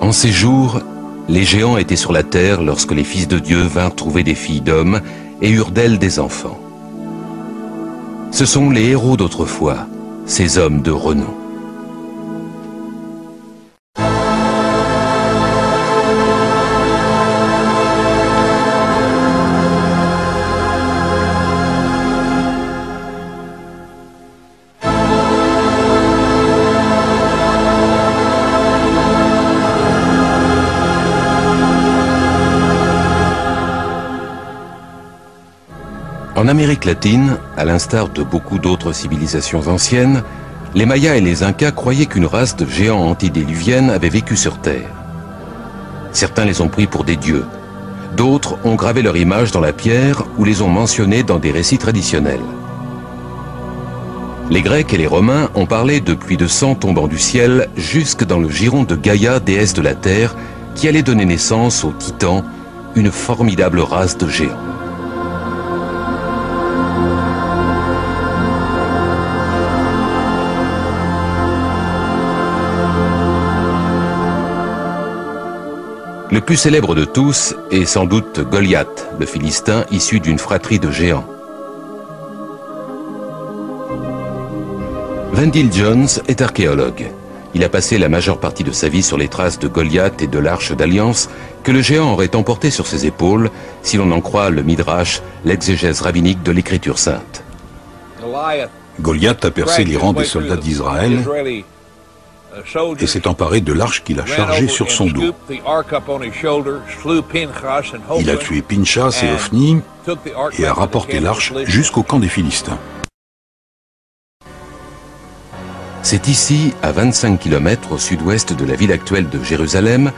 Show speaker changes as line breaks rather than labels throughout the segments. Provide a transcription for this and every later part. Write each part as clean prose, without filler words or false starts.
En ces jours, les géants étaient sur la terre lorsque les fils de Dieu vinrent trouver des filles d'hommes et eurent d'elles des enfants. Ce sont les héros d'autrefois, ces hommes de renom. En Amérique latine, à l'instar de beaucoup d'autres civilisations anciennes, les Mayas et les Incas croyaient qu'une race de géants antédiluviennes avait vécu sur Terre. Certains les ont pris pour des dieux. D'autres ont gravé leur image dans la pierre ou les ont mentionnés dans des récits traditionnels. Les Grecs et les Romains ont parlé de pluies de sang tombant du ciel jusque dans le giron de Gaïa, déesse de la Terre, qui allait donner naissance aux Titans, une formidable race de géants. Le plus célèbre de tous est sans doute Goliath, le Philistin issu d'une fratrie de géants. Wendell Jones est archéologue. Il a passé la majeure partie de sa vie sur les traces de Goliath et de l'Arche d'Alliance que le géant aurait emporté sur ses épaules, si l'on en croit le Midrash, l'exégèse rabbinique de l'Écriture sainte.
Goliath a percé les rangs des soldats d'Israël et s'est emparé de l'arche qu'il a chargée sur son dos. Il a tué Pinchas et Ophni et a rapporté l'arche jusqu'au camp des Philistins.
C'est ici, à 25 km au sud-ouest de la ville actuelle de Jérusalem,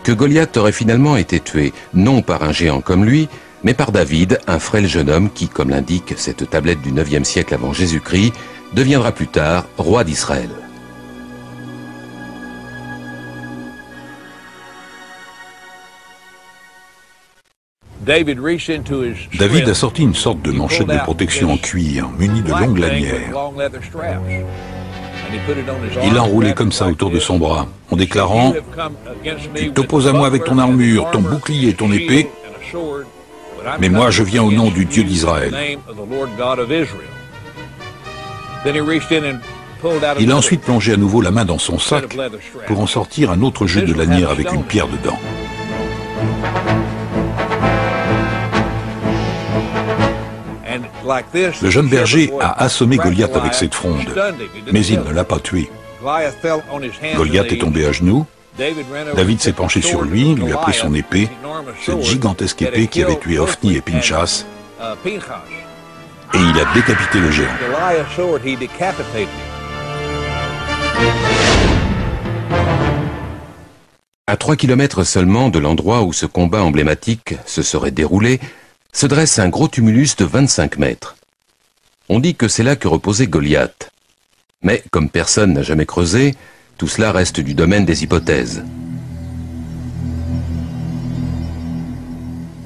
que Goliath aurait finalement été tué, non par un géant comme lui, mais par David, un frêle jeune homme qui, comme l'indique cette tablette du 9e siècle avant Jésus-Christ, deviendra plus tard roi d'Israël.
David a sorti une sorte de manchette de protection en cuir, munie de longues lanières. Il l'a enroulé comme ça autour de son bras, en déclarant « Tu t'opposes à moi avec ton armure, ton bouclier et ton épée, mais moi je viens au nom du Dieu d'Israël. » Il a ensuite plongé à nouveau la main dans son sac pour en sortir un autre jeu de lanières avec une pierre dedans. Le jeune berger a assommé Goliath avec cette fronde, mais il ne l'a pas tué. Goliath est tombé à genoux, David s'est penché sur lui, lui a pris son épée, cette gigantesque épée qui avait tué Ophni et Pinchas, et il a décapité le géant.
À 3 km seulement de l'endroit où ce combat emblématique se serait déroulé, se dresse un gros tumulus de 25 mètres. On dit que c'est là que reposait Goliath. Mais comme personne n'a jamais creusé, tout cela reste du domaine des hypothèses.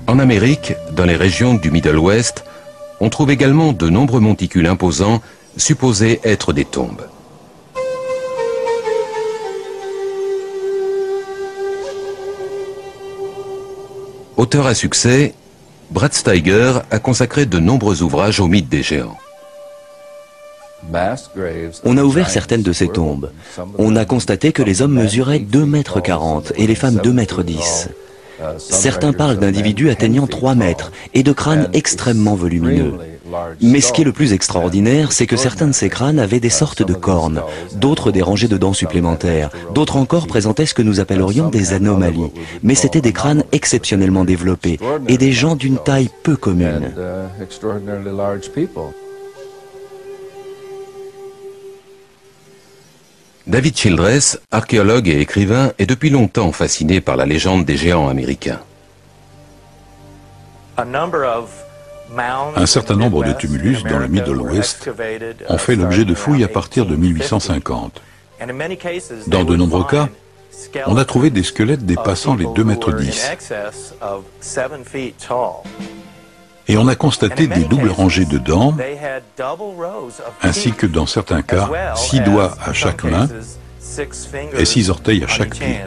En Amérique, dans les régions du Middle West, on trouve également de nombreux monticules imposants, supposés être des tombes. Auteur à succès, Brad Steiger a consacré de nombreux ouvrages au mythe des géants.
On a ouvert certaines de ces tombes. On a constaté que les hommes mesuraient 2,40 m et les femmes 2,10 m. Certains parlent d'individus atteignant 3 mètres et de crânes extrêmement volumineux. Mais ce qui est le plus extraordinaire, c'est que certains de ces crânes avaient des sortes de cornes, d'autres des rangées de dents supplémentaires, d'autres encore présentaient ce que nous appellerions des anomalies. Mais c'étaient des crânes exceptionnellement développés et des gens d'une taille peu commune.
David Childress, archéologue et écrivain, est depuis longtemps fasciné par la légende des géants américains.
Un certain nombre de tumulus dans le Middle West ont fait l'objet de fouilles à partir de 1850. Dans de nombreux cas, on a trouvé des squelettes dépassant les 2,10 m. Et on a constaté des doubles rangées de dents, ainsi que dans certains cas, 6 doigts à chaque main, et 6 orteils à chaque pied.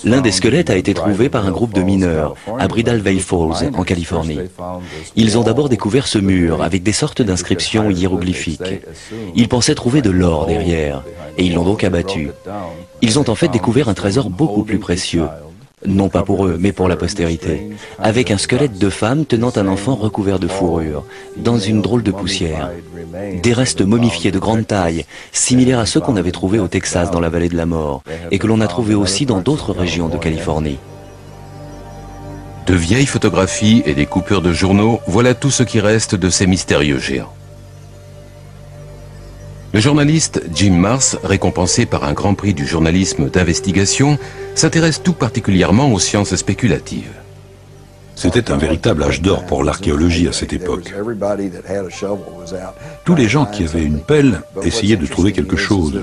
L'un des squelettes a été trouvé par un groupe de mineurs à Bridal Veil Falls, en Californie. Ils ont d'abord découvert ce mur avec des sortes d'inscriptions hiéroglyphiques. Ils pensaient trouver de l'or derrière, et ils l'ont donc abattu. Ils ont en fait découvert un trésor beaucoup plus précieux. Non pas pour eux, mais pour la postérité, avec un squelette de femme tenant un enfant recouvert de fourrure, dans une drôle de poussière. Des restes momifiés de grande taille, similaires à ceux qu'on avait trouvés au Texas dans la vallée de la mort, et que l'on a trouvés aussi dans d'autres régions de Californie.
De vieilles photographies et des coupures de journaux, voilà tout ce qui reste de ces mystérieux géants. Le journaliste Jim Marrs, récompensé par un grand prix du journalisme d'investigation, s'intéresse tout particulièrement aux sciences spéculatives.
C'était un véritable âge d'or pour l'archéologie à cette époque. Tous les gens qui avaient une pelle essayaient de trouver quelque chose.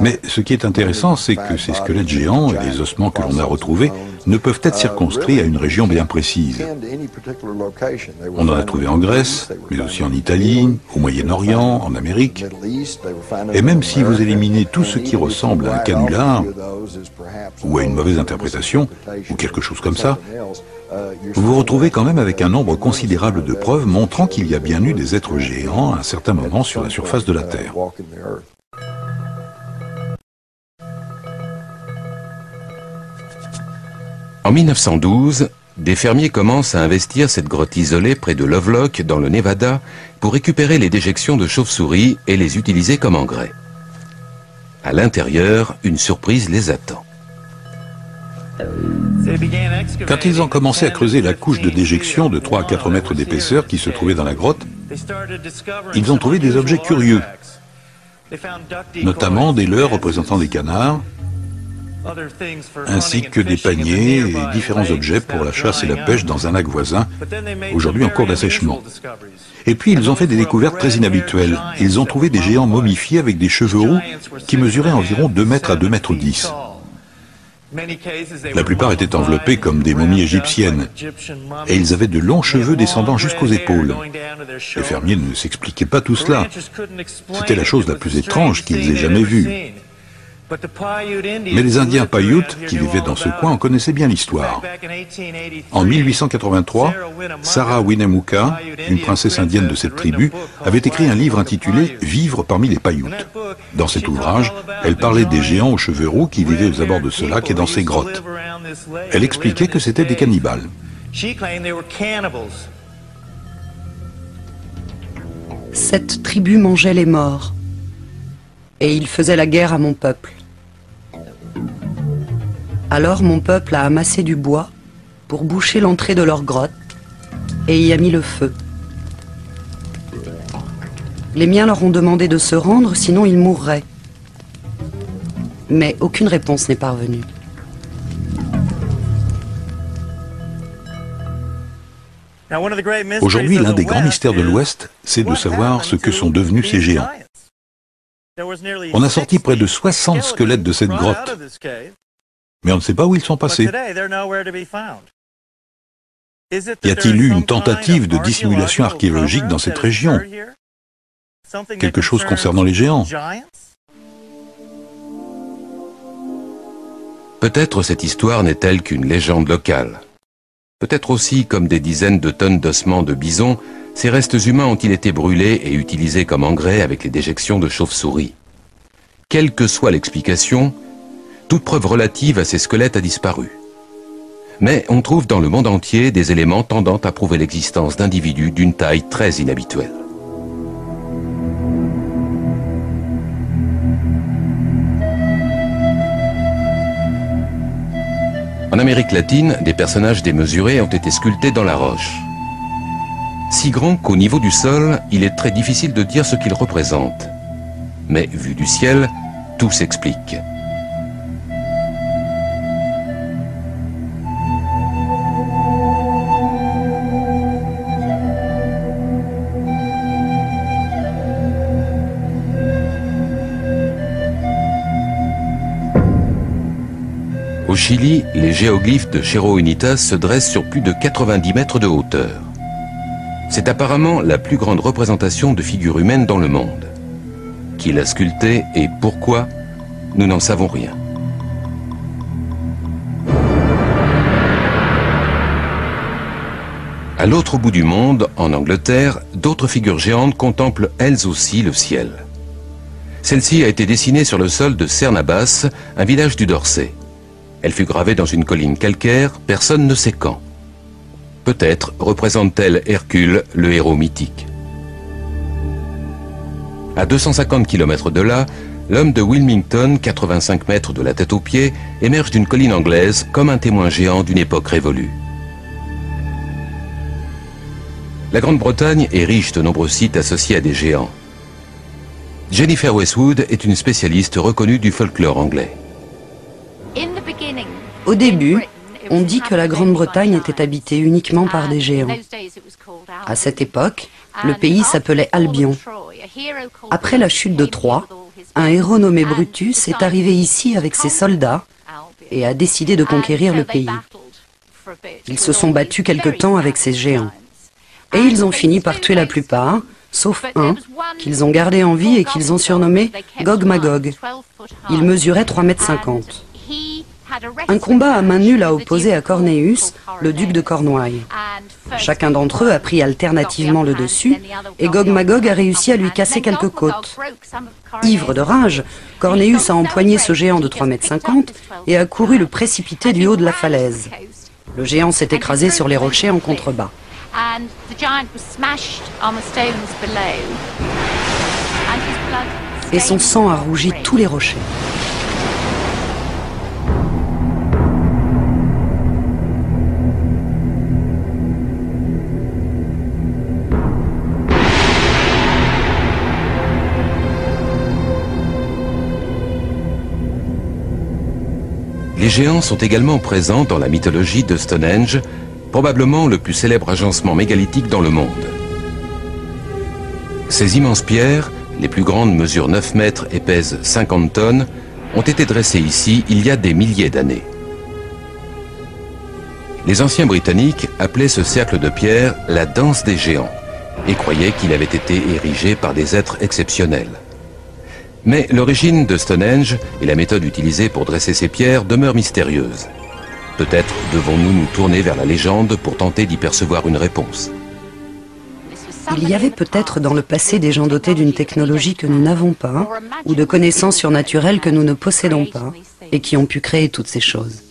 Mais ce qui est intéressant, c'est que ces squelettes géants et les ossements que l'on a retrouvés ne peuvent être circonscrits à une région bien précise. On en a trouvé en Grèce, mais aussi en Italie, au Moyen-Orient, en Amérique. Et même si vous éliminez tout ce qui ressemble à un canular, ou à une mauvaise interprétation, ou quelque chose comme ça, vous vous retrouvez quand même avec un nombre considérable de preuves montrant qu'il y a bien eu des êtres géants à un certain moment sur la surface de la Terre.
En 1912, des fermiers commencent à investir cette grotte isolée près de Lovelock, dans le Nevada, pour récupérer les déjections de chauves-souris et les utiliser comme engrais. À l'intérieur, une surprise les attend.
Quand ils ont commencé à creuser la couche de déjection de 3 à 4 mètres d'épaisseur qui se trouvait dans la grotte, ils ont trouvé des objets curieux, notamment des leurres représentant des canards, ainsi que des paniers et différents objets pour la chasse et la pêche dans un lac voisin, aujourd'hui en cours d'assèchement. Et puis ils ont fait des découvertes très inhabituelles. Ils ont trouvé des géants momifiés avec des cheveux roux qui mesuraient environ 2 mètres à 2 mètres 10. La plupart étaient enveloppés comme des momies égyptiennes, et ils avaient de longs cheveux descendant jusqu'aux épaules. Les fermiers ne s'expliquaient pas tout cela. C'était la chose la plus étrange qu'ils aient jamais vue. Mais les Indiens Paiutes, qui vivaient dans ce coin, en connaissaient bien l'histoire. En 1883, Sarah Winnemucca, une princesse indienne de cette tribu, avait écrit un livre intitulé « Vivre parmi les Paiutes ». Dans cet ouvrage, elle parlait des géants aux cheveux roux qui vivaient aux abords de ce lac et dans ces grottes. Elle expliquait que c'étaient des cannibales.
Cette tribu mangeait les morts. Et ils faisaient la guerre à mon peuple. Alors mon peuple a amassé du bois pour boucher l'entrée de leur grotte et y a mis le feu. Les miens leur ont demandé de se rendre, sinon ils mourraient. Mais aucune réponse n'est parvenue.
Aujourd'hui, l'un des grands mystères de l'Ouest, c'est de savoir ce que sont devenus ces géants. On a sorti près de 60 squelettes de cette grotte, mais on ne sait pas où ils sont passés. Y a-t-il eu une tentative de dissimulation archéologique dans cette région? Quelque chose concernant les géants?
Peut-être cette histoire n'est-elle qu'une légende locale. Peut-être aussi, comme des dizaines de tonnes d'ossements de bison, ces restes humains ont-ils été brûlés et utilisés comme engrais avec les déjections de chauves-souris. Quelle que soit l'explication, toute preuve relative à ces squelettes a disparu. Mais on trouve dans le monde entier des éléments tendant à prouver l'existence d'individus d'une taille très inhabituelle. En Amérique latine, des personnages démesurés ont été sculptés dans la roche. Si grands qu'au niveau du sol, il est très difficile de dire ce qu'ils représentent. Mais vu du ciel, tout s'explique. Au Chili, les géoglyphes de Cerro Unitas se dressent sur plus de 90 mètres de hauteur. C'est apparemment la plus grande représentation de figures humaines dans le monde. qui l'a sculpté et pourquoi, nous n'en savons rien. À l'autre bout du monde, en Angleterre, d'autres figures géantes contemplent elles aussi le ciel. Celle-ci a été dessinée sur le sol de Cernabas, un village du Dorset. Elle fut gravée dans une colline calcaire, personne ne sait quand. Peut-être représente-t-elle Hercule, le héros mythique. À 250 km de là, l'homme de Wilmington, 85 mètres de la tête aux pieds, émerge d'une colline anglaise comme un témoin géant d'une époque révolue. La Grande-Bretagne est riche de nombreux sites associés à des géants. Jennifer Westwood est une spécialiste reconnue du folklore anglais.
Au début, on dit que la Grande-Bretagne était habitée uniquement par des géants. À cette époque, le pays s'appelait Albion. Après la chute de Troie, un héros nommé Brutus est arrivé ici avec ses soldats et a décidé de conquérir le pays. Ils se sont battus quelque temps avec ces géants. Et ils ont fini par tuer la plupart, sauf un, qu'ils ont gardé en vie et qu'ils ont surnommé Gog-Magog. Il mesurait 3,50 m. Un combat à main nue l'a opposé à Cornéus, le duc de Cornouailles. Chacun d'entre eux a pris alternativement le dessus, et Gog-Magog a réussi à lui casser quelques côtes. Ivre de rage, Cornéus a empoigné ce géant de 3,50 m et a couru le précipiter du haut de la falaise. Le géant s'est écrasé sur les rochers en contrebas. Et son sang a rougi tous les rochers.
Les géants sont également présents dans la mythologie de Stonehenge, probablement le plus célèbre agencement mégalithique dans le monde. Ces immenses pierres, les plus grandes mesurent 9 mètres et pèsent 50 tonnes, ont été dressées ici il y a des milliers d'années. Les anciens Britanniques appelaient ce cercle de pierre la danse des géants et croyaient qu'il avait été érigé par des êtres exceptionnels. Mais l'origine de Stonehenge et la méthode utilisée pour dresser ces pierres demeurent mystérieuses. Peut-être devons-nous nous tourner vers la légende pour tenter d'y percevoir une réponse.
Il y avait peut-être dans le passé des gens dotés d'une technologie que nous n'avons pas, ou de connaissances surnaturelles que nous ne possédons pas, et qui ont pu créer toutes ces choses.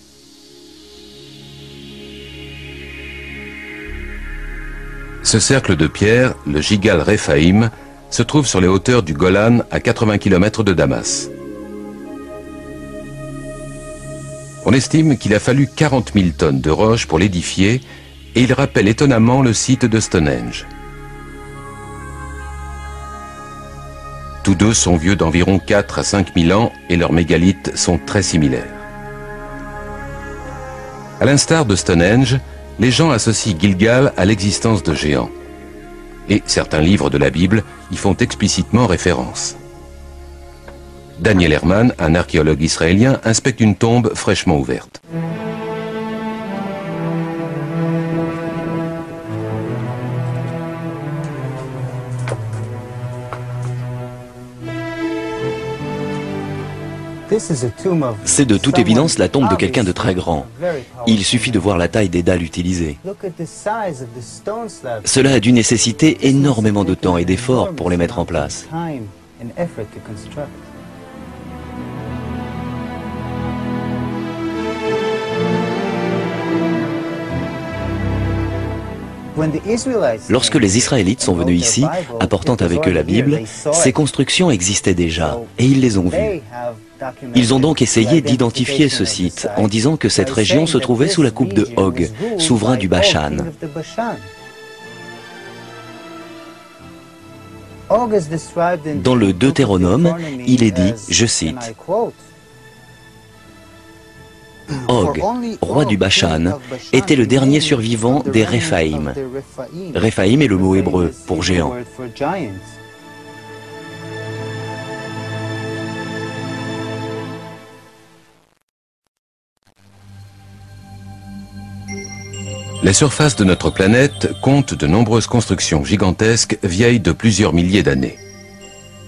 Ce cercle de pierre, le Gigal Rephaim, se trouve sur les hauteurs du Golan à 80 km de Damas. On estime qu'il a fallu 40 000 tonnes de roches pour l'édifier et il rappelle étonnamment le site de Stonehenge. Tous deux sont vieux d'environ 4 à 5 000 ans et leurs mégalithes sont très similaires. À l'instar de Stonehenge, les gens associent Gilgal à l'existence de géants. Et certains livres de la Bible y font explicitement référence. Daniel Herman, un archéologue israélien, inspecte une tombe fraîchement ouverte.
C'est de toute évidence la tombe de quelqu'un de très grand. Il suffit de voir la taille des dalles utilisées. Cela a dû nécessiter énormément de temps et d'efforts pour les mettre en place. Lorsque les Israélites sont venus ici, apportant avec eux la Bible, ces constructions existaient déjà, et ils les ont vues. Ils ont donc essayé d'identifier ce site, en disant que cette région se trouvait sous la coupe de Og, souverain du Bashan. Dans le Deutéronome, il est dit, je cite, Og, roi du Bashan, était le dernier survivant des Rephaim. Rephaim est le mot hébreu pour géant.
La surface de notre planète compte de nombreuses constructions gigantesques vieilles de plusieurs milliers d'années.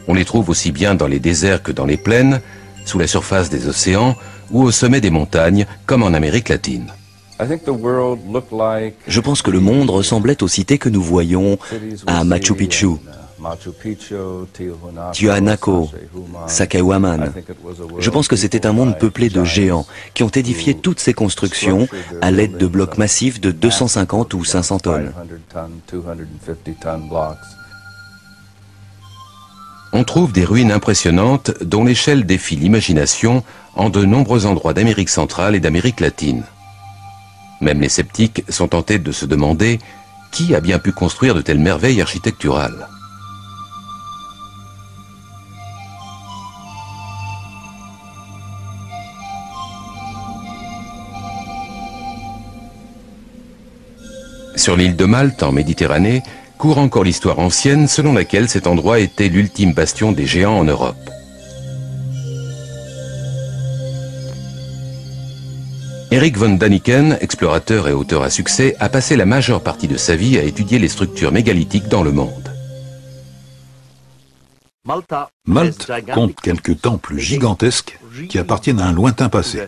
On les trouve aussi bien dans les déserts que dans les plaines, sous la surface des océans ou au sommet des montagnes, comme en Amérique latine.
Je pense que le monde ressemblait aux cités que nous voyons à Machu Picchu, Tiahuanaco, Sacsayhuaman. Je pense que c'était un monde peuplé de géants qui ont édifié toutes ces constructions à l'aide de blocs massifs de 250 ou 500 tonnes.
On trouve des ruines impressionnantes dont l'échelle défie l'imagination en de nombreux endroits d'Amérique centrale et d'Amérique latine. Même les sceptiques sont tentés de se demander qui a bien pu construire de telles merveilles architecturales. Sur l'île de Malte, en Méditerranée, court encore l'histoire ancienne selon laquelle cet endroit était l'ultime bastion des géants en Europe. Eric von Daniken, explorateur et auteur à succès, a passé la majeure partie de sa vie à étudier les structures mégalithiques dans le monde.
Malte compte quelques temples gigantesques qui appartiennent à un lointain passé.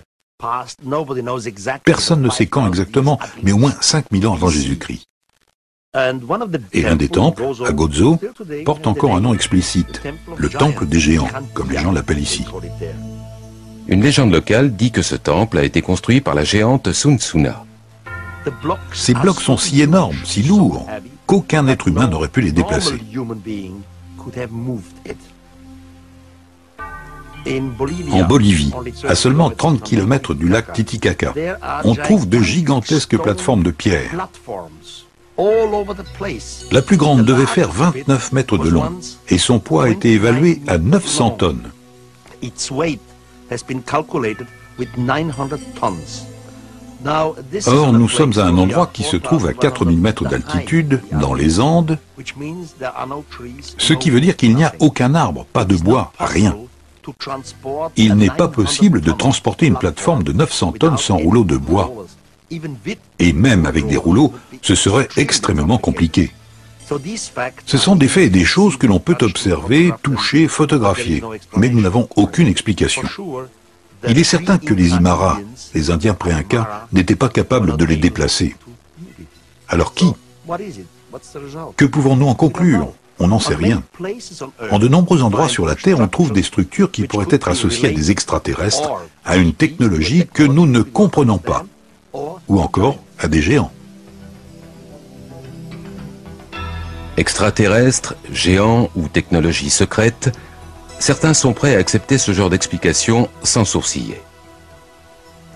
Personne ne sait quand exactement, mais au moins 5000 ans avant Jésus-Christ. Et l'un des temples, à Gozo, porte encore un nom explicite, le temple des géants, comme les gens l'appellent ici.
Une légende locale dit que ce temple a été construit par la géante Sun Tsuna.
Ces blocs sont si énormes, si lourds, qu'aucun être humain n'aurait pu les déplacer. En Bolivie, à seulement 30 km du lac Titicaca, on trouve de gigantesques plateformes de pierre. La plus grande devait faire 29 mètres de long et son poids a été évalué à 900 tonnes. Or, nous sommes à un endroit qui se trouve à 4000 mètres d'altitude, dans les Andes, ce qui veut dire qu'il n'y a aucun arbre, pas de bois, rien. Il n'est pas possible de transporter une plateforme de 900 tonnes sans rouleau de bois. Et même avec des rouleaux, ce serait extrêmement compliqué. Ce sont des faits et des choses que l'on peut observer, toucher, photographier, mais nous n'avons aucune explication. Il est certain que les Aymara, les Indiens pré-Incas, n'étaient pas capables de les déplacer. Alors qui? Que pouvons-nous en conclure? On n'en sait rien. En de nombreux endroits sur la Terre, on trouve des structures qui pourraient être associées à des extraterrestres, à une technologie que nous ne comprenons pas, ou encore à des géants.
Extraterrestres, géants ou technologies secrètes, certains sont prêts à accepter ce genre d'explication sans sourciller.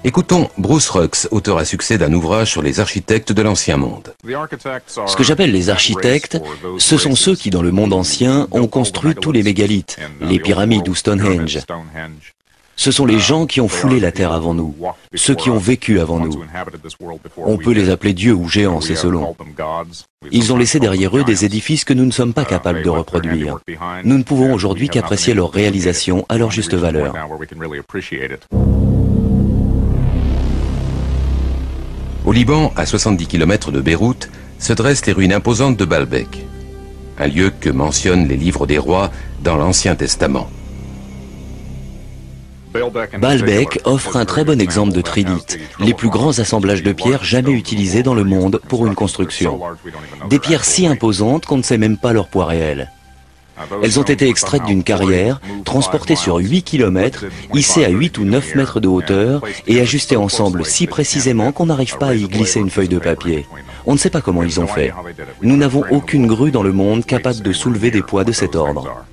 Écoutons Bruce Rux, auteur à succès d'un ouvrage sur les architectes de l'Ancien Monde.
Ce que j'appelle les architectes, ce sont ceux qui, dans le monde ancien, ont construit tous les mégalithes, les pyramides ou Stonehenge. Ce sont les gens qui ont foulé la terre avant nous, ceux qui ont vécu avant nous. On peut les appeler dieux ou géants, c'est selon. Ils ont laissé derrière eux des édifices que nous ne sommes pas capables de reproduire. Nous ne pouvons aujourd'hui qu'apprécier leur réalisation à leur juste valeur.
Au Liban, à 70 km de Beyrouth, se dressent les ruines imposantes de Baalbek, un lieu que mentionnent les livres des rois dans l'Ancien Testament.
Baalbek offre un très bon exemple de trilithe, les plus grands assemblages de pierres jamais utilisés dans le monde pour une construction. Des pierres si imposantes qu'on ne sait même pas leur poids réel. Elles ont été extraites d'une carrière, transportées sur 8 km, hissées à 8 ou 9 mètres de hauteur et ajustées ensemble si précisément qu'on n'arrive pas à y glisser une feuille de papier. On ne sait pas comment ils ont fait. Nous n'avons aucune grue dans le monde capable de soulever des poids de cet ordre.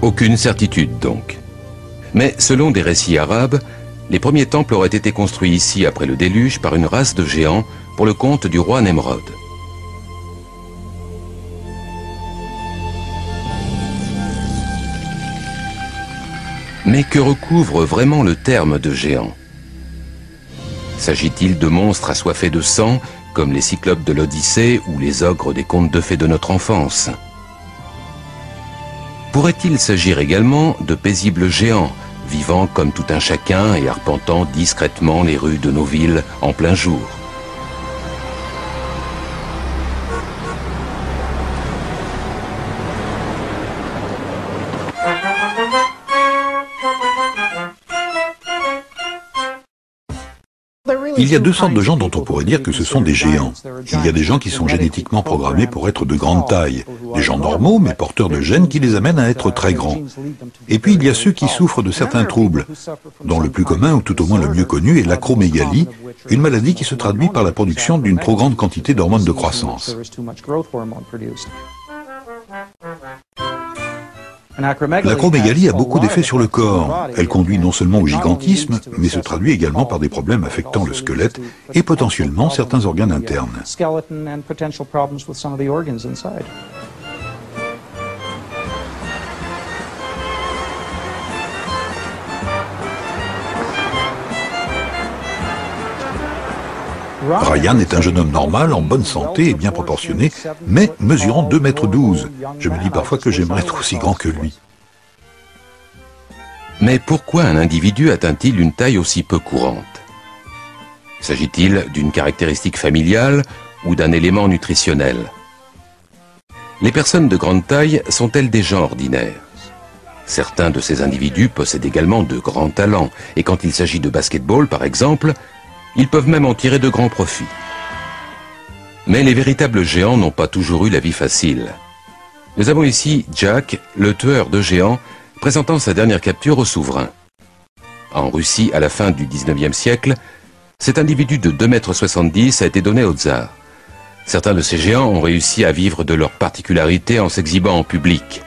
Aucune certitude donc. Mais selon des récits arabes, les premiers temples auraient été construits ici après le déluge par une race de géants pour le compte du roi Nemrod. Mais que recouvre vraiment le terme de géant? S'agit-il de monstres assoiffés de sang, comme les cyclopes de l'Odyssée ou les ogres des contes de fées de notre enfance? Pourrait-il s'agir également de paisibles géants, vivant comme tout un chacun et arpentant discrètement les rues de nos villes en plein jour?
Il y a deux sortes de gens dont on pourrait dire que ce sont des géants. Il y a des gens qui sont génétiquement programmés pour être de grande taille, des gens normaux mais porteurs de gènes qui les amènent à être très grands. Et puis il y a ceux qui souffrent de certains troubles, dont le plus commun ou tout au moins le mieux connu est l'acromégalie, une maladie qui se traduit par la production d'une trop grande quantité d'hormones de croissance. L'acromégalie a beaucoup d'effets sur le corps. Elle conduit non seulement au gigantisme, mais se traduit également par des problèmes affectant le squelette et potentiellement certains organes internes. Ryan est un jeune homme normal, en bonne santé et bien proportionné, mais mesurant 2,12 m. Je me dis parfois que j'aimerais être aussi grand que lui.
Mais pourquoi un individu atteint-il une taille aussi peu courante? S'agit-il d'une caractéristique familiale ou d'un élément nutritionnel? Les personnes de grande taille sont-elles des gens ordinaires? Certains de ces individus possèdent également de grands talents, et quand il s'agit de basketball par exemple, ils peuvent même en tirer de grands profits. Mais les véritables géants n'ont pas toujours eu la vie facile. Nous avons ici Jack, le tueur de géants, présentant sa dernière capture au souverain. En Russie, à la fin du 19e siècle, cet individu de 2,70 m a été donné au tsar. Certains de ces géants ont réussi à vivre de leur particularité en s'exhibant en public.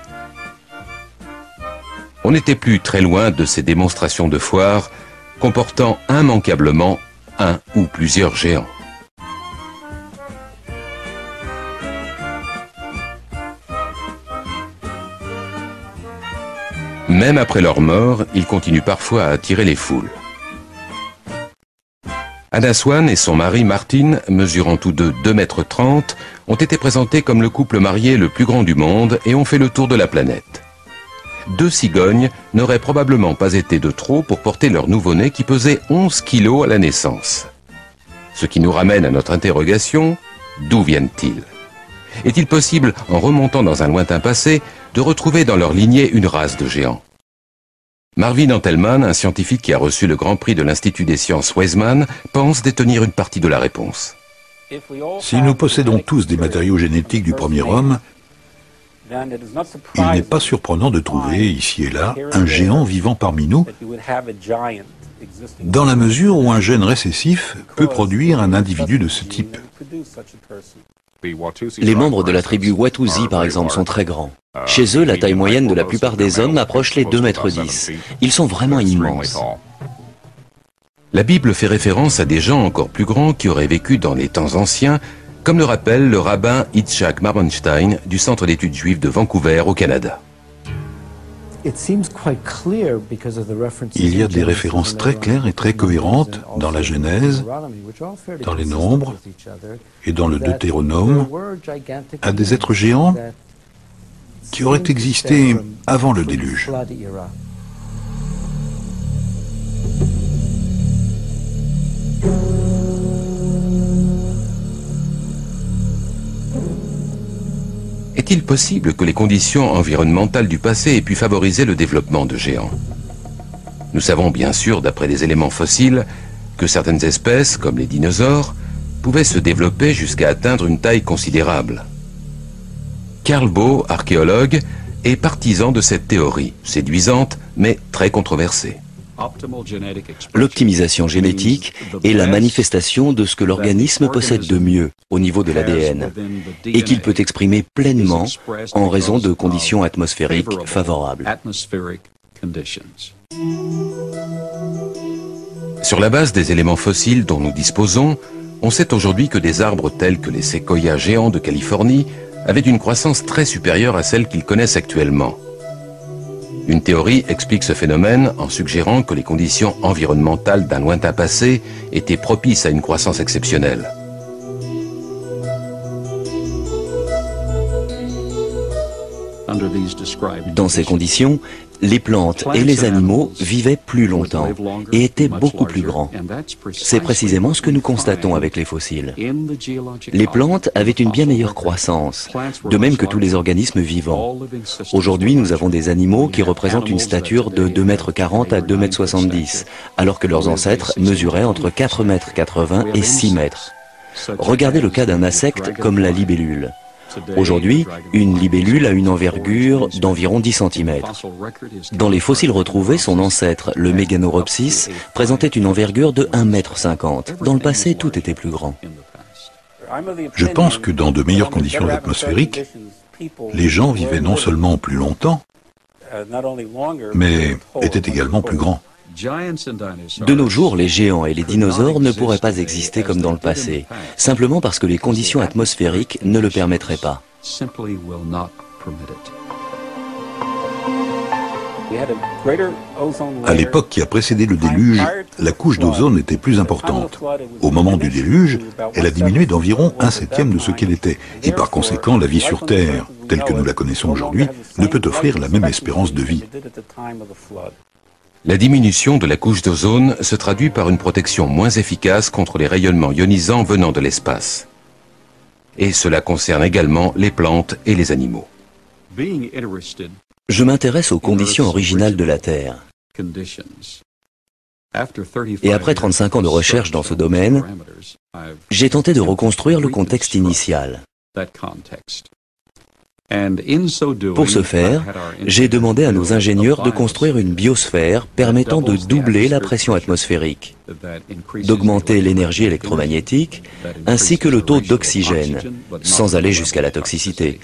On n'était plus très loin de ces démonstrations de foire comportant immanquablement un ou plusieurs géants. Même après leur mort, ils continuent parfois à attirer les foules. Anna Swan et son mari Martin, mesurant tous deux 2,30 m, ont été présentés comme le couple marié le plus grand du monde et ont fait le tour de la planète. 2 cigognes n'auraient probablement pas été de trop pour porter leur nouveau-né qui pesait 11 kilos à la naissance. Ce qui nous ramène à notre interrogation, d'où viennent-ils? Est-il possible, en remontant dans un lointain passé, de retrouver dans leur lignée une race de géants? Marvin Antelman, un scientifique qui a reçu le Grand Prix de l'Institut des sciences Weizmann, pense détenir une partie de la réponse.
Si nous possédons tous des matériaux génétiques du premier homme, il n'est pas surprenant de trouver, ici et là, un géant vivant parmi nous, dans la mesure où un gène récessif peut produire un individu de ce type.
Les membres de la tribu Watusi, par exemple, sont très grands. Chez eux, la taille moyenne de la plupart des hommes approche les 2,10 m. Ils sont vraiment immenses.
La Bible fait référence à des gens encore plus grands qui auraient vécu dans les temps anciens, comme le rappelle le rabbin Yitzhak Marmonstein du Centre d'études juives de Vancouver au Canada.
Il y a des références très claires et très cohérentes dans la Genèse, dans les Nombres et dans le Deutéronome à des êtres géants qui auraient existé avant le déluge.
Est-il possible que les conditions environnementales du passé aient pu favoriser le développement de géants? Nous savons bien sûr, d'après des éléments fossiles, que certaines espèces, comme les dinosaures, pouvaient se développer jusqu'à atteindre une taille considérable. Carl Baugh, archéologue, est partisan de cette théorie, séduisante mais très controversée.
L'optimisation génétique est la manifestation de ce que l'organisme possède de mieux au niveau de l'ADN et qu'il peut exprimer pleinement en raison de conditions atmosphériques favorables.
Sur la base des éléments fossiles dont nous disposons, on sait aujourd'hui que des arbres tels que les séquoias géants de Californie avaient une croissance très supérieure à celle qu'ils connaissent actuellement. Une théorie explique ce phénomène en suggérant que les conditions environnementales d'un lointain passé étaient propices à une croissance exceptionnelle.
Dans ces conditions, les plantes et les animaux vivaient plus longtemps et étaient beaucoup plus grands. C'est précisément ce que nous constatons avec les fossiles. Les plantes avaient une bien meilleure croissance, de même que tous les organismes vivants. Aujourd'hui, nous avons des animaux qui représentent une stature de 2,40 m à 2,70 m, alors que leurs ancêtres mesuraient entre 4,80 m et 6 mètres. Regardez le cas d'un insecte comme la libellule. Aujourd'hui, une libellule a une envergure d'environ 10 cm. Dans les fossiles retrouvés, son ancêtre, le Meganeuropsis, présentait une envergure de 1,50 m. Dans le passé, tout était plus grand.
Je pense que dans de meilleures conditions atmosphériques, les gens vivaient non seulement plus longtemps, mais étaient également plus grands.
De nos jours, les géants et les dinosaures ne pourraient pas exister comme dans le passé, simplement parce que les conditions atmosphériques ne le permettraient pas.
À l'époque qui a précédé le déluge, la couche d'ozone était plus importante. Au moment du déluge, elle a diminué d'environ 1/7 de ce qu'elle était. Et par conséquent, la vie sur Terre, telle que nous la connaissons aujourd'hui, ne peut offrir la même espérance de vie.
La diminution de la couche d'ozone se traduit par une protection moins efficace contre les rayonnements ionisants venant de l'espace. Et cela concerne également les plantes et les animaux.
Je m'intéresse aux conditions originales de la Terre. Et après 35 ans de recherche dans ce domaine, j'ai tenté de reconstruire le contexte initial. Pour ce faire, j'ai demandé à nos ingénieurs de construire une biosphère permettant de doubler la pression atmosphérique, d'augmenter l'énergie électromagnétique, ainsi que le taux d'oxygène, sans aller jusqu'à la toxicité,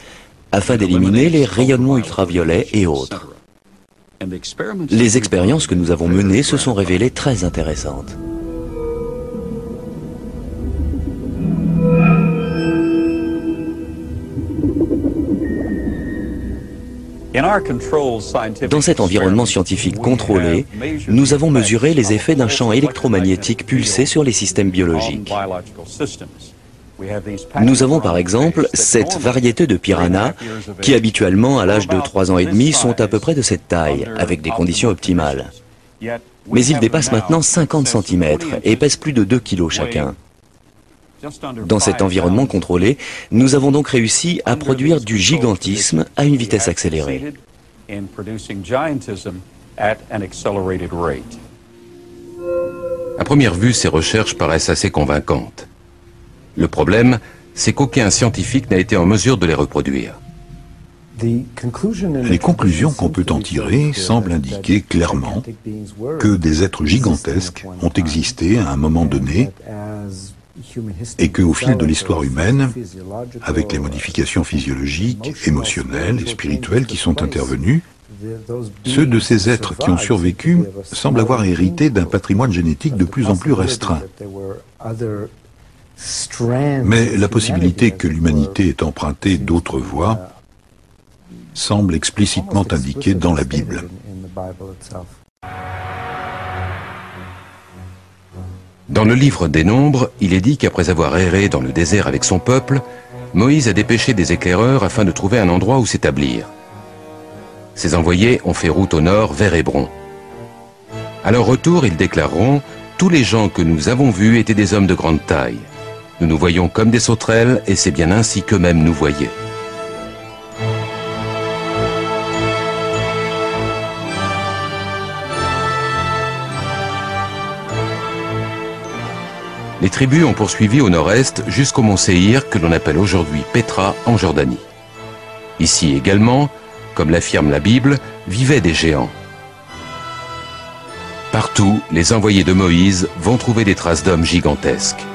afin d'éliminer les rayonnements ultraviolets et autres. Les expériences que nous avons menées se sont révélées très intéressantes. Dans cet environnement scientifique contrôlé, nous avons mesuré les effets d'un champ électromagnétique pulsé sur les systèmes biologiques. Nous avons par exemple cette variété de piranhas qui habituellement à l'âge de 3 ans et demi sont à peu près de cette taille, avec des conditions optimales. Mais ils dépassent maintenant 50 cm et pèsent plus de 2 kg chacun. Dans cet environnement contrôlé, nous avons donc réussi à produire du gigantisme à une vitesse accélérée.
À première vue, ces recherches paraissent assez convaincantes. Le problème, c'est qu'aucun scientifique n'a été en mesure de les reproduire.
Les conclusions qu'on peut en tirer semblent indiquer clairement que des êtres gigantesques ont existé à un moment donné et qu'au fil de l'histoire humaine, avec les modifications physiologiques, émotionnelles et spirituelles qui sont intervenues, ceux de ces êtres qui ont survécu semblent avoir hérité d'un patrimoine génétique de plus en plus restreint. Mais la possibilité que l'humanité ait emprunté d'autres voies semble explicitement indiquée dans la Bible.
Dans le livre des Nombres, il est dit qu'après avoir erré dans le désert avec son peuple, Moïse a dépêché des éclaireurs afin de trouver un endroit où s'établir. Ses envoyés ont fait route au nord vers Hébron. À leur retour, ils déclareront « Tous les gens que nous avons vus étaient des hommes de grande taille. Nous nous voyons comme des sauterelles et c'est bien ainsi qu'eux-mêmes nous voyaient. » Les tribus ont poursuivi au nord-est jusqu'au mont Séhir que l'on appelle aujourd'hui Pétra en Jordanie. Ici également, comme l'affirme la Bible, vivaient des géants. Partout, les envoyés de Moïse vont trouver des traces d'hommes gigantesques.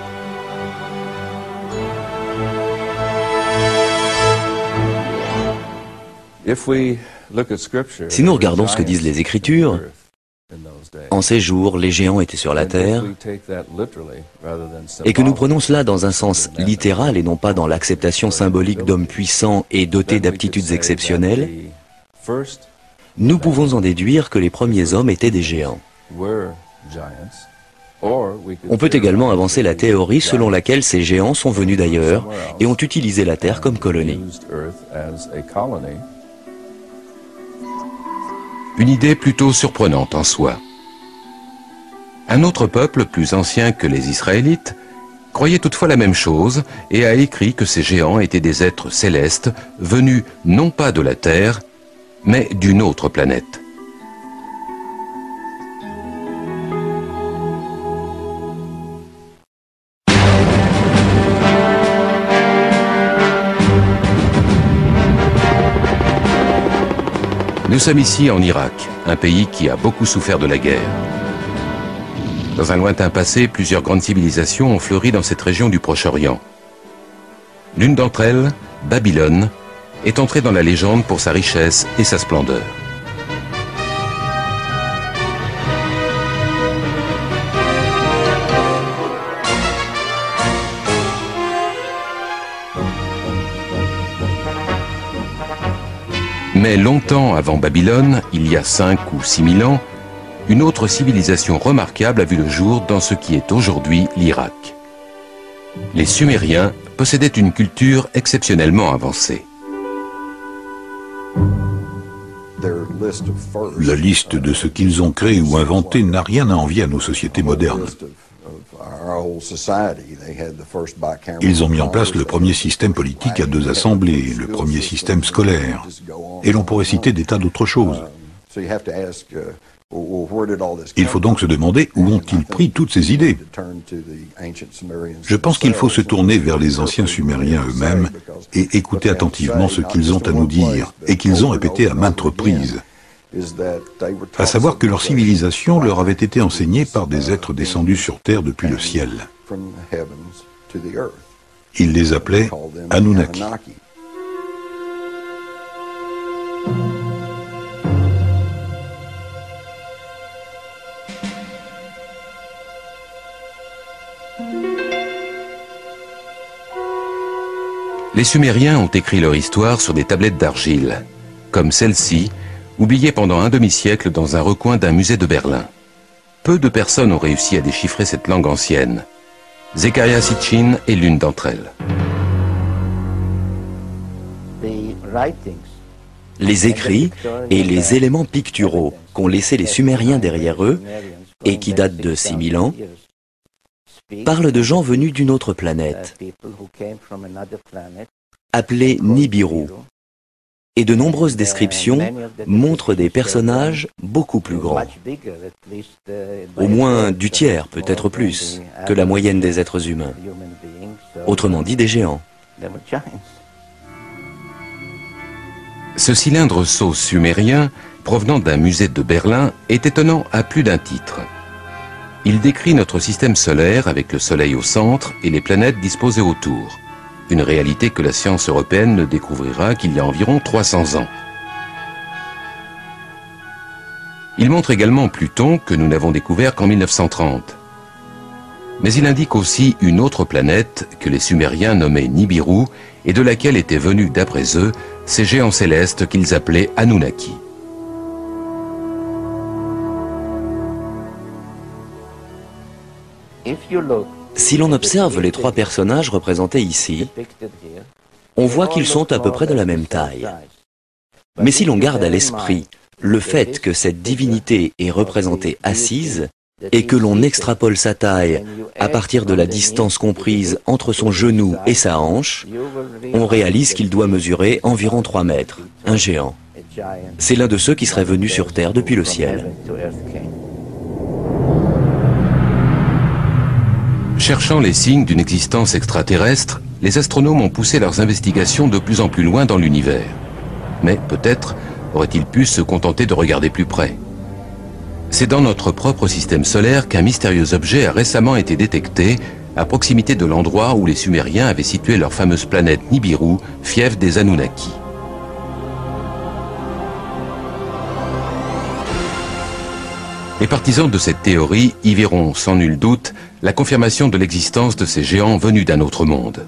Si nous regardons ce que disent les Écritures, en ces jours, les géants étaient sur la terre, et que nous prenons cela dans un sens littéral et non pas dans l'acceptation symbolique d'hommes puissants et dotés d'aptitudes exceptionnelles, nous pouvons en déduire que les premiers hommes étaient des géants. On peut également avancer la théorie selon laquelle ces géants sont venus d'ailleurs et ont utilisé la terre comme colonie.
Une idée plutôt surprenante en soi. Un autre peuple, plus ancien que les Israélites, croyait toutefois la même chose et a écrit que ces géants étaient des êtres célestes venus non pas de la Terre, mais d'une autre planète. Nous sommes ici en Irak, un pays qui a beaucoup souffert de la guerre. Dans un lointain passé, plusieurs grandes civilisations ont fleuri dans cette région du Proche-Orient. L'une d'entre elles, Babylone, est entrée dans la légende pour sa richesse et sa splendeur. Mais longtemps avant Babylone, il y a 5 ou 6 000 ans, une autre civilisation remarquable a vu le jour dans ce qui est aujourd'hui l'Irak. Les Sumériens possédaient une culture exceptionnellement avancée.
La liste de ce qu'ils ont créé ou inventé n'a rien à envier à nos sociétés modernes. Ils ont mis en place le premier système politique à 2 assemblées, le premier système scolaire, et l'on pourrait citer des tas d'autres choses. Il faut donc se demander où ont-ils pris toutes ces idées. Je pense qu'il faut se tourner vers les anciens Sumériens eux-mêmes et écouter attentivement ce qu'ils ont à nous dire, et qu'ils ont répété à maintes reprises. À savoir que leur civilisation leur avait été enseignée par des êtres descendus sur terre depuis le ciel. Ils les appelaient Anunnaki.
Les Sumériens ont écrit leur histoire sur des tablettes d'argile, comme celle-ci, oubliée pendant un demi-siècle dans un recoin d'un musée de Berlin. Peu de personnes ont réussi à déchiffrer cette langue ancienne. Zecharia Sitchin est l'une d'entre elles.
Les écrits et les éléments picturaux qu'ont laissés les Sumériens derrière eux, et qui datent de 6000 ans, parlent de gens venus d'une autre planète, appelée Nibiru. Et de nombreuses descriptions montrent des personnages beaucoup plus grands, au moins du tiers, peut-être plus, que la moyenne des êtres humains, autrement dit des géants.
Ce cylindre sceau sumérien, provenant d'un musée de Berlin, est étonnant à plus d'un titre. Il décrit notre système solaire avec le Soleil au centre et les planètes disposées autour. Une réalité que la science européenne ne découvrira qu'il y a environ 300 ans. Il montre également Pluton que nous n'avons découvert qu'en 1930. Mais il indique aussi une autre planète que les Sumériens nommaient Nibiru et de laquelle étaient venus, d'après eux, ces géants célestes qu'ils appelaient Anunnaki.
Si l'on observe les 3 personnages représentés ici, on voit qu'ils sont à peu près de la même taille. Mais si l'on garde à l'esprit le fait que cette divinité est représentée assise et que l'on extrapole sa taille à partir de la distance comprise entre son genou et sa hanche, on réalise qu'il doit mesurer environ 3 mètres, un géant. C'est l'un de ceux qui seraient venus sur Terre depuis le ciel.
Cherchant les signes d'une existence extraterrestre, les astronomes ont poussé leurs investigations de plus en plus loin dans l'univers. Mais peut-être auraient-ils pu se contenter de regarder plus près. C'est dans notre propre système solaire qu'un mystérieux objet a récemment été détecté à proximité de l'endroit où les Sumériens avaient situé leur fameuse planète Nibiru, fief des Anunnaki. Les partisans de cette théorie y verront sans nul doute la confirmation de l'existence de ces géants venus d'un autre monde.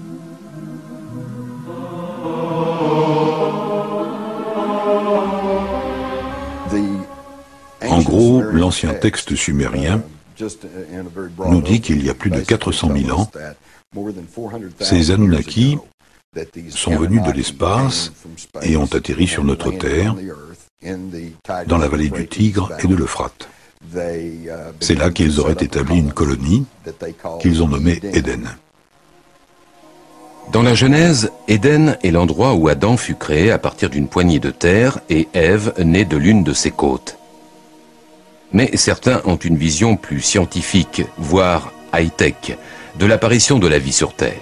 En gros, l'ancien texte sumérien nous dit qu'il y a plus de 400 000 ans, ces Anunnaki sont venus de l'espace et ont atterri sur notre Terre dans la vallée du Tigre et de l'Euphrate. C'est là qu'ils auraient établi une colonie qu'ils ont nommée Éden.
Dans la Genèse, Éden est l'endroit où Adam fut créé à partir d'une poignée de terre et Ève née de l'une de ses côtes. Mais certains ont une vision plus scientifique, voire high-tech, de l'apparition de la vie sur Terre.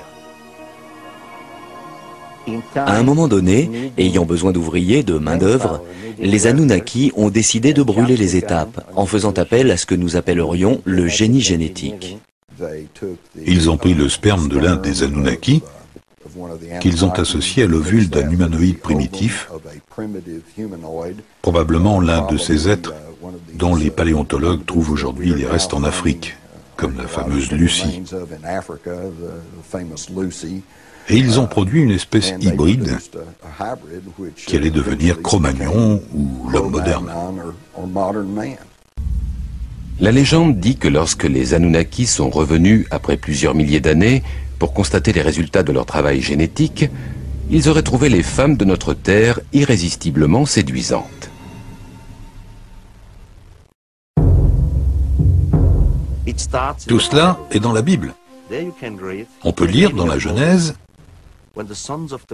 À un moment donné, ayant besoin d'ouvriers, de main-d'œuvre, les Anunnaki ont décidé de brûler les étapes, en faisant appel à ce que nous appellerions le génie génétique.
Ils ont pris le sperme de l'un des Anunnaki, qu'ils ont associé à l'ovule d'un humanoïde primitif, probablement l'un de ces êtres dont les paléontologues trouvent aujourd'hui les restes en Afrique, comme la fameuse Lucie. Et ils ont produit une espèce hybride qui allait devenir Cro-Magnon ou l'homme moderne.
La légende dit que lorsque les Anunnaki sont revenus après plusieurs milliers d'années pour constater les résultats de leur travail génétique, ils auraient trouvé les femmes de notre Terre irrésistiblement séduisantes.
Tout cela est dans la Bible. On peut lire dans la Genèse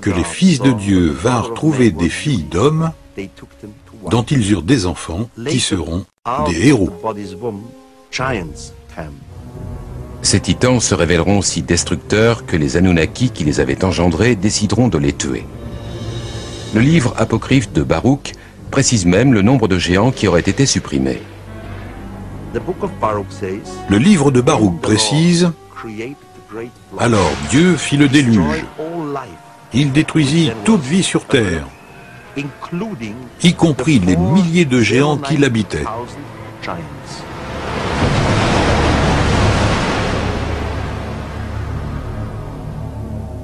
que les fils de Dieu vinrent trouver des filles d'hommes dont ils eurent des enfants qui seront des héros.
Ces titans se révéleront si destructeurs que les Anunnaki qui les avaient engendrés décideront de les tuer. Le livre apocryphe de Baruch précise même le nombre de géants qui auraient été supprimés.
Le livre de Baruch précise: alors Dieu fit le déluge. Il détruisit toute vie sur terre, y compris les milliers de géants qui l'habitaient.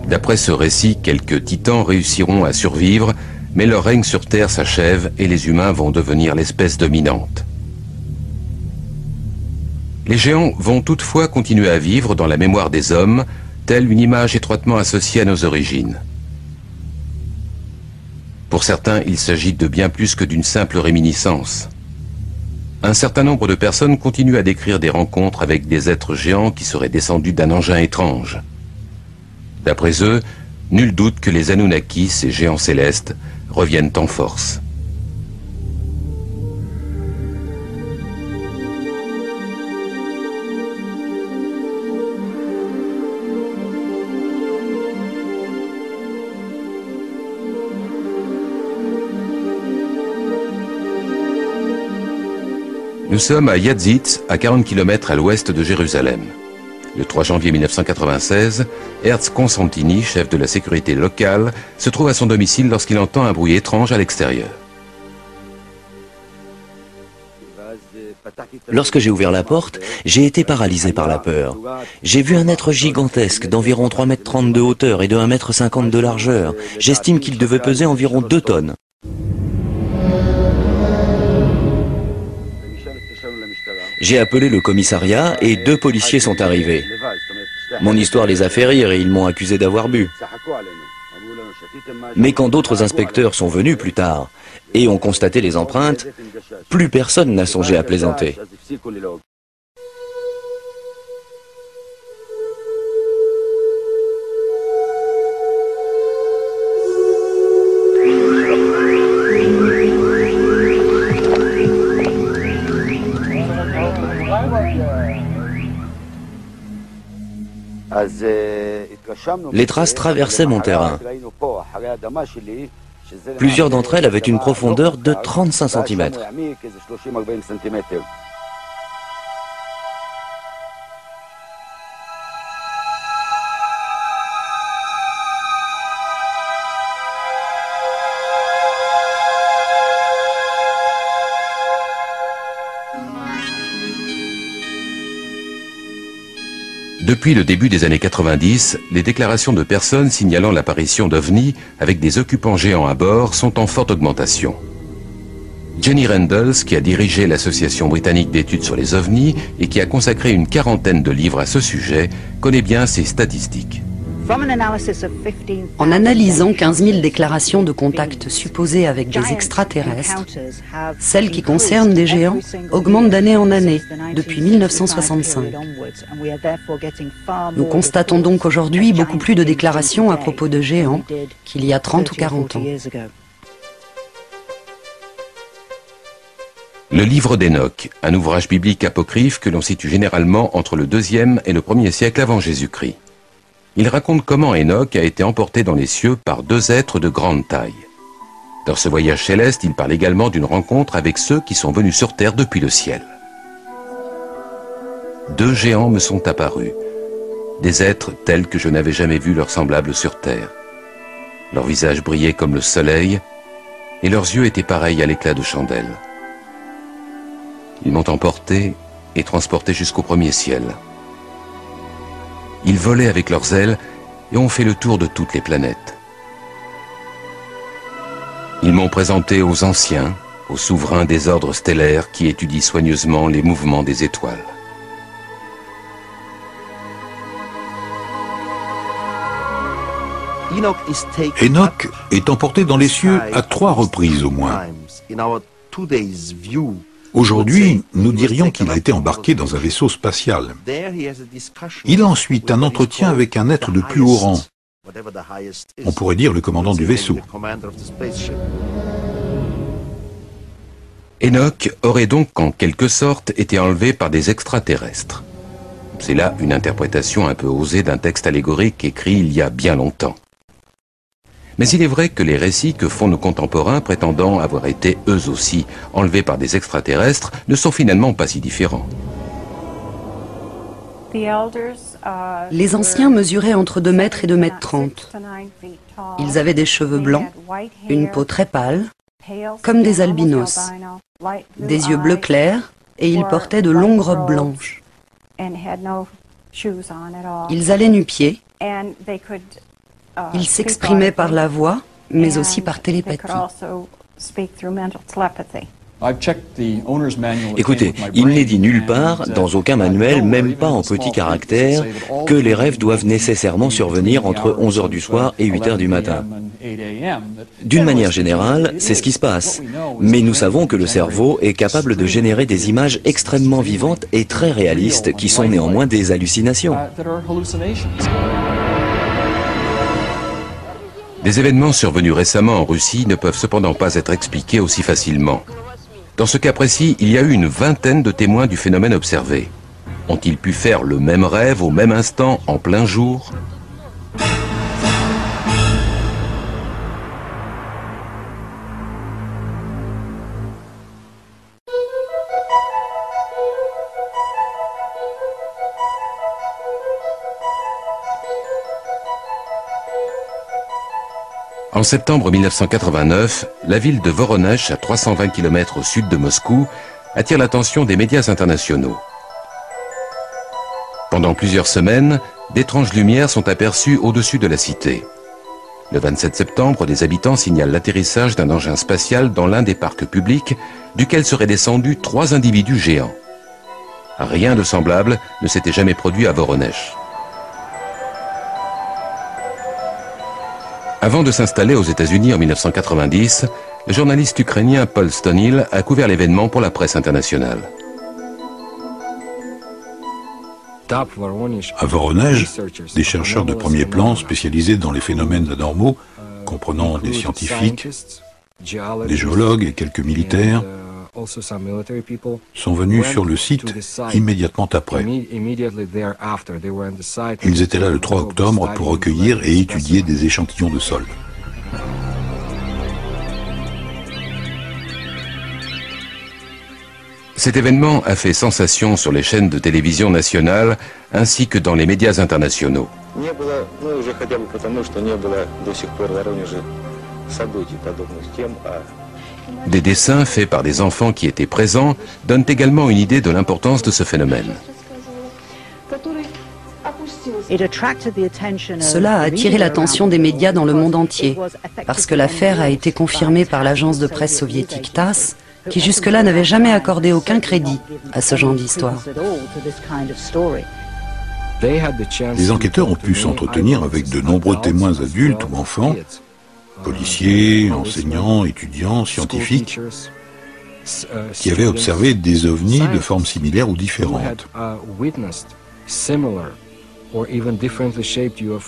D'après ce récit, quelques titans réussiront à survivre, mais leur règne sur Terre s'achève et les humains vont devenir l'espèce dominante. Les géants vont toutefois continuer à vivre dans la mémoire des hommes, telle une image étroitement associée à nos origines. Pour certains, il s'agit de bien plus que d'une simple réminiscence. Un certain nombre de personnes continuent à décrire des rencontres avec des êtres géants qui seraient descendus d'un engin étrange. D'après eux, nul doute que les Anunnaki, ces géants célestes, reviennent en force. Nous sommes à Yazitz, à 40 km à l'ouest de Jérusalem. Le 3 janvier 1996, Hertz Constantini, chef de la sécurité locale, se trouve à son domicile lorsqu'il entend un bruit étrange à l'extérieur.
Lorsque j'ai ouvert la porte, j'ai été paralysé par la peur. J'ai vu un être gigantesque d'environ 3,30 m de hauteur et de 1,50 m de largeur. J'estime qu'il devait peser environ 2 tonnes. J'ai appelé le commissariat et 2 policiers sont arrivés. Mon histoire les a fait rire et ils m'ont accusé d'avoir bu. Mais quand d'autres inspecteurs sont venus plus tard et ont constaté les empreintes, plus personne n'a songé à plaisanter. Les traces traversaient mon terrain. Plusieurs d'entre elles avaient une profondeur de 35 cm.
Depuis le début des années 90, les déclarations de personnes signalant l'apparition d'OVNI avec des occupants géants à bord sont en forte augmentation. Jenny Randles, qui a dirigé l'Association britannique d'études sur les OVNI et qui a consacré une 40aine de livres à ce sujet, connaît bien ces statistiques.
En analysant 15 000 déclarations de contact supposées avec des extraterrestres, celles qui concernent des géants augmentent d'année en année, depuis 1965. Nous constatons donc aujourd'hui beaucoup plus de déclarations à propos de géants qu'il y a 30 ou 40 ans.
Le livre d'Enoch, un ouvrage biblique apocryphe que l'on situe généralement entre le 2e et le 1er siècle avant Jésus-Christ. Il raconte comment Enoch a été emporté dans les cieux par deux êtres de grande taille. Dans ce voyage céleste, il parle également d'une rencontre avec ceux qui sont venus sur terre depuis le ciel. Deux géants me sont apparus, des êtres tels que je n'avais jamais vu leurs semblables sur terre. Leurs visages brillaient comme le soleil et leurs yeux étaient pareils à l'éclat de chandelle. Ils m'ont emporté et transporté jusqu'au 1er ciel. Ils volaient avec leurs ailes et ont fait le tour de toutes les planètes. Ils m'ont présenté aux anciens, aux souverains des ordres stellaires qui étudient soigneusement les mouvements des étoiles.
Enoch est emporté dans les cieux à 3 reprises au moins. Aujourd'hui, nous dirions qu'il a été embarqué dans un vaisseau spatial. Il a ensuite un entretien avec un être de plus haut rang. On pourrait dire le commandant du vaisseau.
Enoch aurait donc en quelque sorte été enlevé par des extraterrestres. C'est là une interprétation un peu osée d'un texte allégorique écrit il y a bien longtemps. Mais il est vrai que les récits que font nos contemporains prétendant avoir été eux aussi enlevés par des extraterrestres ne sont finalement pas si différents.
Les anciens mesuraient entre 2 mètres et 2 mètres 30. Ils avaient des cheveux blancs, une peau très pâle, comme des albinos, des yeux bleu clair et ils portaient de longues robes blanches. Ils allaient nu-pieds. Ils s'exprimaient par la voix, mais aussi par télépathie.
Écoutez, il n'est dit nulle part, dans aucun manuel, même pas en petits caractères, que les rêves doivent nécessairement survenir entre 11 h du soir et 8 h du matin. D'une manière générale, c'est ce qui se passe. Mais nous savons que le cerveau est capable de générer des images extrêmement vivantes et très réalistes, qui sont néanmoins des hallucinations.
Des événements survenus récemment en Russie ne peuvent cependant pas être expliqués aussi facilement. Dans ce cas précis, il y a eu une vingtaine de témoins du phénomène observé. Ont-ils pu faire le même rêve au même instant, en plein jour ? En septembre 1989, la ville de Voronezh, à 320 km au sud de Moscou, attire l'attention des médias internationaux. Pendant plusieurs semaines, d'étranges lumières sont aperçues au-dessus de la cité. Le 27 septembre, des habitants signalent l'atterrissage d'un engin spatial dans l'un des parcs publics, duquel seraient descendus 3 individus géants. Rien de semblable ne s'était jamais produit à Voronezh. Avant de s'installer aux États-Unis en 1990, le journaliste ukrainien Paul Stonil a couvert l'événement pour la presse internationale.
À Voronezh, des chercheurs de premier plan spécialisés dans les phénomènes anormaux, comprenant des scientifiques, des géologues et quelques militaires, sont venus sur le site immédiatement après. Ils étaient là le 3 octobre pour recueillir et étudier des échantillons de sol.
Cet événement a fait sensation sur les chaînes de télévision nationales ainsi que dans les médias internationaux. Des dessins faits par des enfants qui étaient présents donnent également une idée de l'importance de ce phénomène.
Cela a attiré l'attention des médias dans le monde entier, parce que l'affaire a été confirmée par l'agence de presse soviétique TASS, qui jusque-là n'avait jamais accordé aucun crédit à ce genre d'histoire.
Les enquêteurs ont pu s'entretenir avec de nombreux témoins adultes ou enfants, policiers, enseignants, étudiants, scientifiques, qui avaient observé des ovnis de formes similaires ou différentes.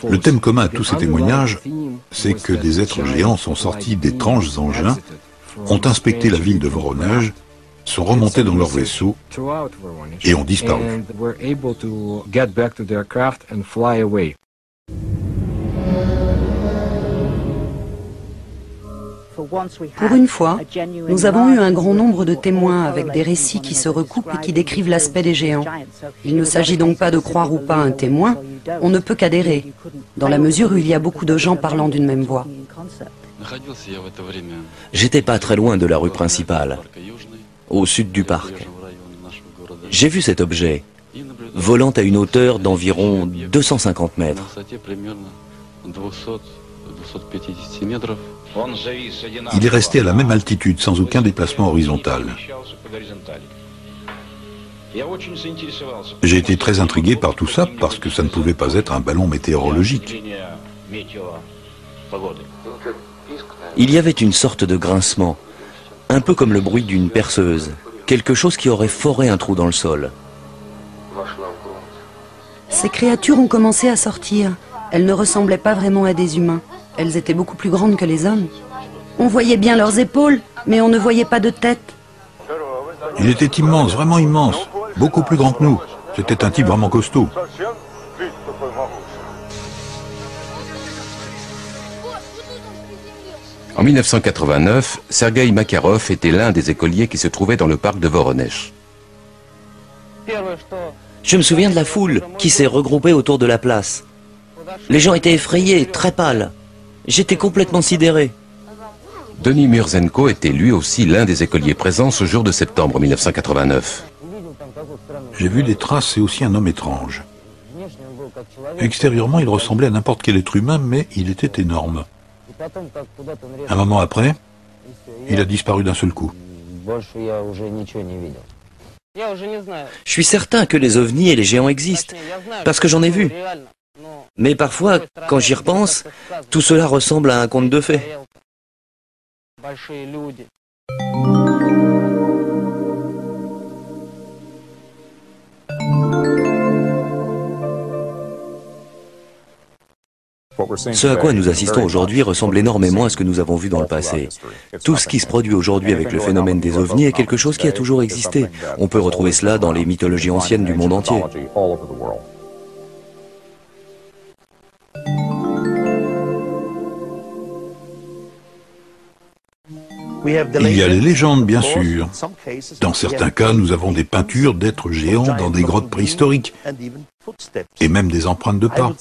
Le thème commun à tous ces témoignages, c'est que des êtres géants sont sortis d'étranges engins, ont inspecté la ville de Voronezh, sont remontés dans leur vaisseau et ont disparu.
Pour une fois, nous avons eu un grand nombre de témoins avec des récits qui se recoupent et qui décrivent l'aspect des géants. Il ne s'agit donc pas de croire ou pas un témoin, on ne peut qu'adhérer, dans la mesure où il y a beaucoup de gens parlant d'une même voix.
J'étais pas très loin de la rue principale, au sud du parc. J'ai vu cet objet, volant à une hauteur d'environ 250 mètres.
Il est resté à la même altitude, sans aucun déplacement horizontal. J'ai été très intrigué par tout ça, parce que ça ne pouvait pas être un ballon météorologique.
Il y avait une sorte de grincement, un peu comme le bruit d'une perceuse, quelque chose qui aurait foré un trou dans le sol.
Ces créatures ont commencé à sortir. Elles ne ressemblaient pas vraiment à des humains. Elles étaient beaucoup plus grandes que les hommes. On voyait bien leurs épaules, mais on ne voyait pas de tête.
Il était immense, vraiment immense, beaucoup plus grand que nous. C'était un type vraiment costaud.
En 1989, Sergueï Makarov était l'un des écoliers qui se trouvaient dans le parc de Voronezh.
Je me souviens de la foule qui s'est regroupée autour de la place. Les gens étaient effrayés, très pâles. J'étais complètement sidéré.
Denis Murzenko était lui aussi l'un des écoliers présents ce jour de septembre 1989.
J'ai vu des traces et aussi un homme étrange. Extérieurement, il ressemblait à n'importe quel être humain, mais il était énorme. Un moment après, il a disparu d'un seul coup.
Je suis certain que les ovnis et les géants existent, parce que j'en ai vu. Mais parfois, quand j'y repense, tout cela ressemble à un conte de fées. Ce à quoi nous assistons aujourd'hui ressemble énormément à ce que nous avons vu dans le passé. Tout ce qui se produit aujourd'hui avec le phénomène des ovnis est quelque chose qui a toujours existé. On peut retrouver cela dans les mythologies anciennes du monde entier.
Il y a les légendes, bien sûr. Dans certains cas, nous avons des peintures d'êtres géants dans des grottes préhistoriques, et même des empreintes de pas.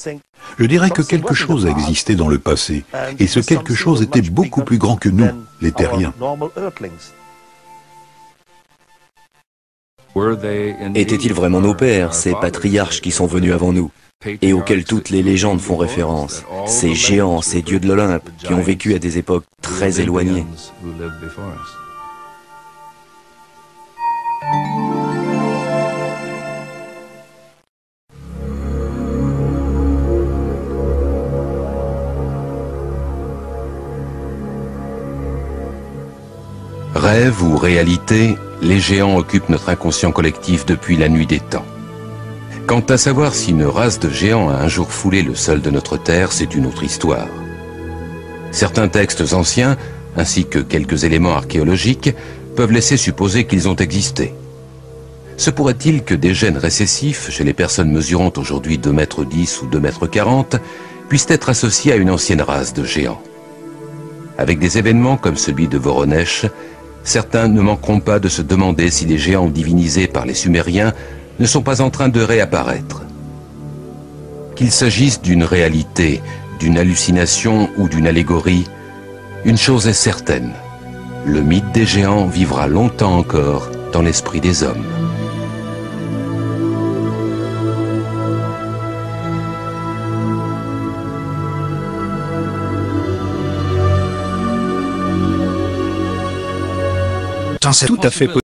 Je dirais que quelque chose a existé dans le passé, et ce quelque chose était beaucoup plus grand que nous, les terriens.
Étaient-ils vraiment nos pères, ces patriarches qui sont venus avant nous, et auxquels toutes les légendes font référence, ces géants, ces dieux de l'Olympe, qui ont vécu à des époques très éloignées?
Rêve ou réalité, les géants occupent notre inconscient collectif depuis la nuit des temps. Quant à savoir si une race de géants a un jour foulé le sol de notre terre, c'est une autre histoire. Certains textes anciens, ainsi que quelques éléments archéologiques, peuvent laisser supposer qu'ils ont existé. Se pourrait-il que des gènes récessifs, chez les personnes mesurant aujourd'hui 2,10 m ou 2,40 m, puissent être associés à une ancienne race de géants? Avec des événements comme celui de Voronezh, certains ne manqueront pas de se demander si les géants divinisés par les Sumériens ne sont pas en train de réapparaître. Qu'il s'agisse d'une réalité, d'une hallucination ou d'une allégorie, une chose est certaine, le mythe des géants vivra longtemps encore dans l'esprit des hommes.
Tout à fait possible.